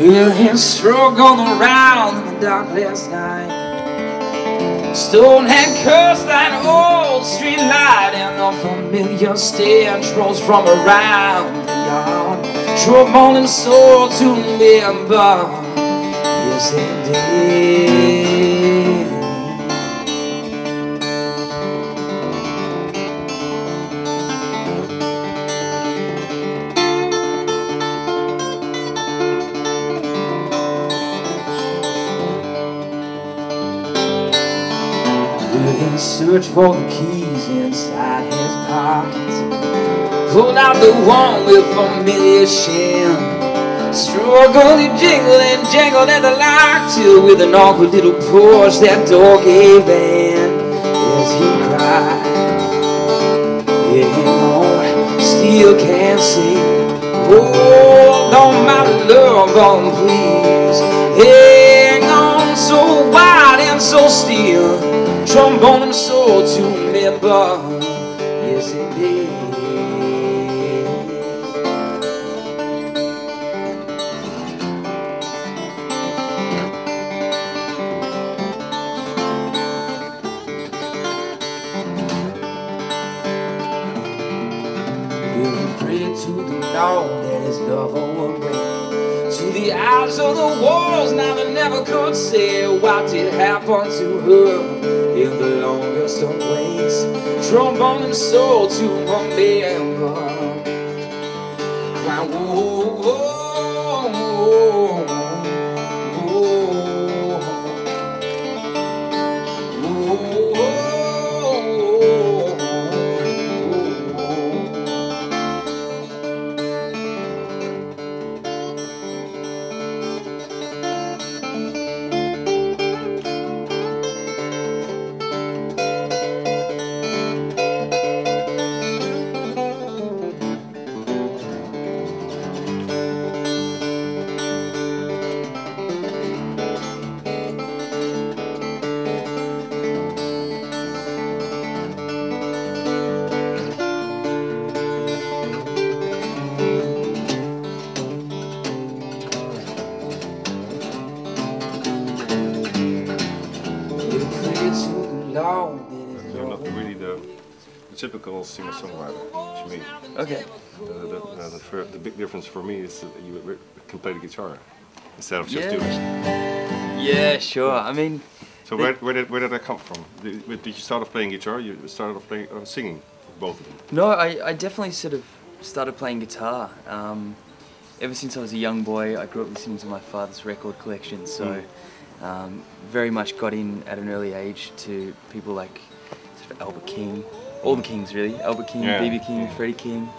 With his stroke on the round in the dark last night. Stone had cursed that old street light, and a familiar stench rose from around the yard. Drove morning soul to remember, yes indeed. Search for the keys inside his pockets, pulled out the one with familiar shame. Struggled, he jingled and jangled at the lock till with an awkward little push that door gave in as he cried, hang on, still can't see. Hold on my love, on please. Hang on so wide and so still. Trombone and soul to remember, yes indeed. Will he pray to the Lord that his love would bring to the eyes of the walls? Now they never could say what did happen to her in the longest of ways. Trombone and soul to remember. Cry, whoa, whoa, whoa, You're not really the typical singer-songwriter, Jaimi. Okay. The big difference for me is that you can play the guitar instead of just doing it. Yeah, sure. I mean... So where did that come from? Did you start off playing guitar? You started off playing, singing, both of them? No, I definitely sort of started playing guitar. Ever since I was a young boy, I grew up listening to my father's record collection, so very much got in at an early age to people like sort of Albert King, all the Kings really, Albert King, B.B. King, Freddie King.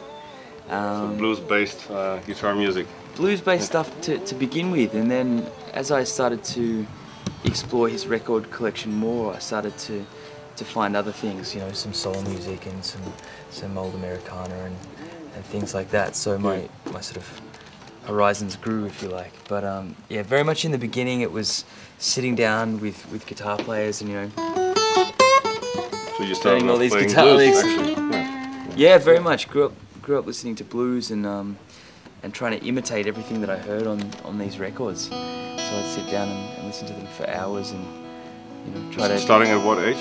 So blues-based guitar music. Blues-based stuff to begin with, and then as I started to explore his record collection more, I started to find other things, you know, some soul music and some old Americana and things like that. So my sort of horizons grew, if you like. But yeah, very much in the beginning it was sitting down with guitar players and, you know, so you started all these guitar licks. Yeah, very much. Grew up listening to blues and trying to imitate everything that I heard on these records. So I'd sit down and listen to them for hours and, you know, try to... Starting at what age?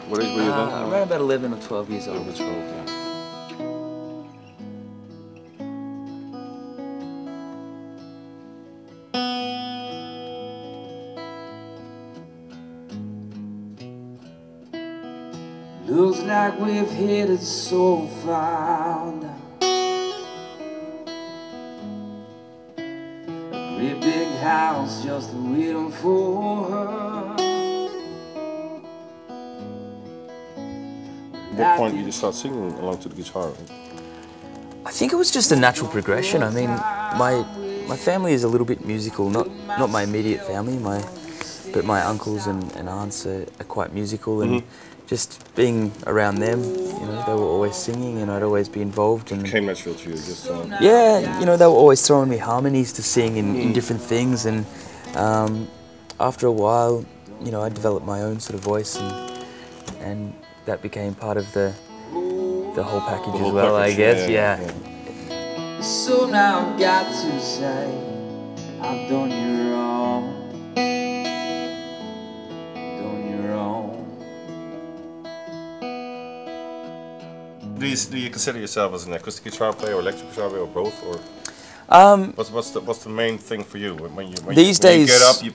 What age were you then? Around about 11 or 12 years old. 12, yeah. Looks like we've headed so far down a great big house just waiting for her. At what point did you start singing along to the guitar? I think it was just a natural progression. I mean, my family is a little bit musical, not my immediate family, but my uncles and aunts are quite musical, and just being around them, you know, they were always singing and I'd always be involved. And it came natural to you, just... Yeah, you know, they were always throwing me harmonies to sing in different things, and after a while, you know, I developed my own sort of voice, and that became part of the whole package as well, I guess. Yeah. So now I've got to say, I've done you wrong, done you wrong. Do you consider yourself as an acoustic guitar player or electric guitar player or both? Or what's the main thing for you when you these days get up, you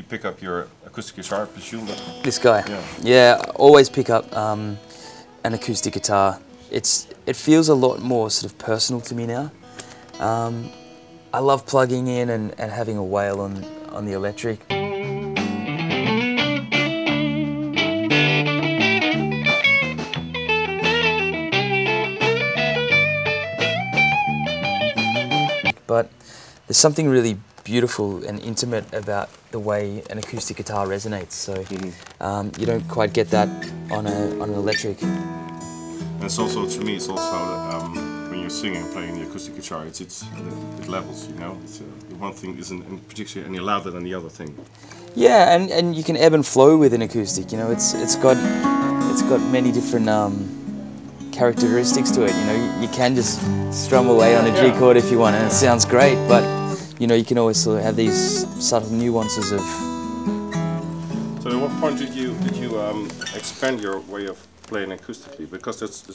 pick up your acoustic guitar, I presume. This guy, yeah, yeah, always pick up an acoustic guitar. It feels a lot more sort of personal to me now. I love plugging in and having a wail on the electric. But there's something really beautiful and intimate about the way an acoustic guitar resonates. So you don't quite get that on an electric. And it's also, to me, it's also when you're singing and playing the acoustic guitar, it levels, you know. The one thing isn't particularly any louder than the other thing. Yeah, and you can ebb and flow with an acoustic. You know, it's got many different characteristics to it. You know, you can just strum away on a G chord if you want, and it sounds great. But you know, you can always sort of have these subtle nuances of. So, at what point did you expand your way of playing acoustically? Because that's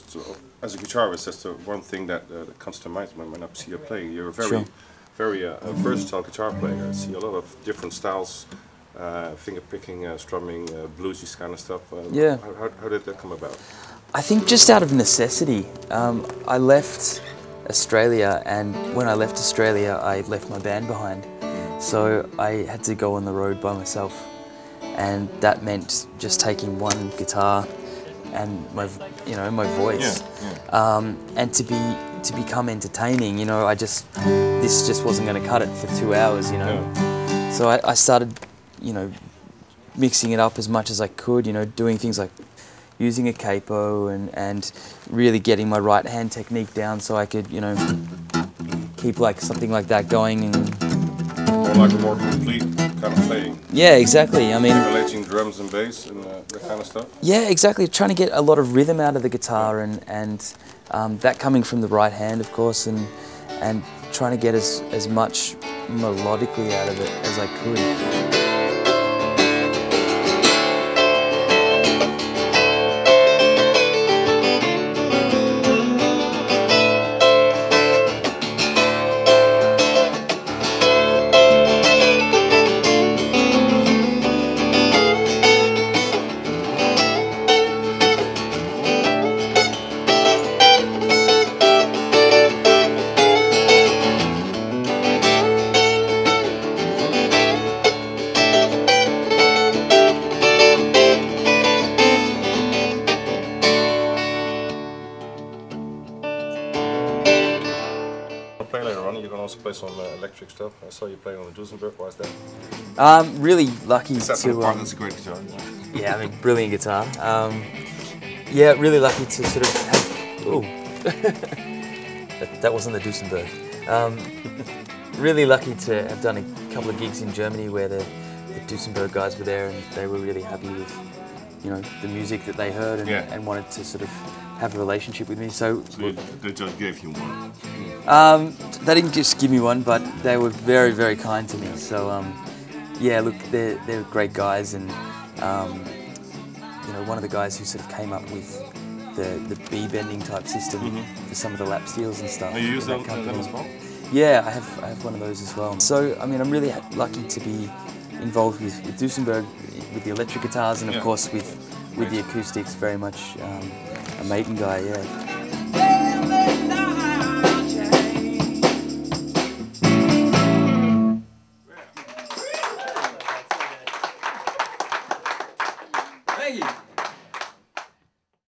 as a guitarist, that's the one thing that comes to mind when I see you playing. You're a very versatile guitar player. I see a lot of different styles, finger picking, strumming, bluesy kind of stuff. Yeah. How did that come about? I think just out of necessity. I left Australia, and when I left Australia, I left my band behind. So I had to go on the road by myself, and that meant just taking one guitar and my voice, and to become entertaining. You know, this just wasn't going to cut it for 2 hours. You know, so I started, you know, mixing it up as much as I could. You know, doing things like using a capo and really getting my right hand technique down so I could, you know, keep like something like that going. And or like a more complete kind of playing. Yeah, exactly. I mean, relating drums and bass and that kind of stuff. Yeah, exactly. Trying to get a lot of rhythm out of the guitar and that coming from the right hand, of course, and trying to get as much melodically out of it as I could. Play later on. You can also play some electric stuff. I saw you playing on the Duesenberg. Why is that? Really lucky to. That's a great guitar. Yeah, I mean, brilliant guitar. Yeah, really lucky to sort of have. Oh, that wasn't the Duesenberg. Really lucky to have done a couple of gigs in Germany where the Duesenberg guys were there, and they were really happy with, you know, the music that they heard and wanted to sort of have a relationship with me. So they just gave you one. They didn't just give me one, but they were very, very kind to me. So yeah, look, they're great guys, and you know, one of the guys who sort of came up with the B bending type system for some of the lap steels and stuff. Oh, you use them as well? Yeah, I have one of those as well. So I mean, I'm really lucky to be involved with Duesenberg, with the electric guitars, and of course with the acoustics. Very much a Maiden guy, yeah.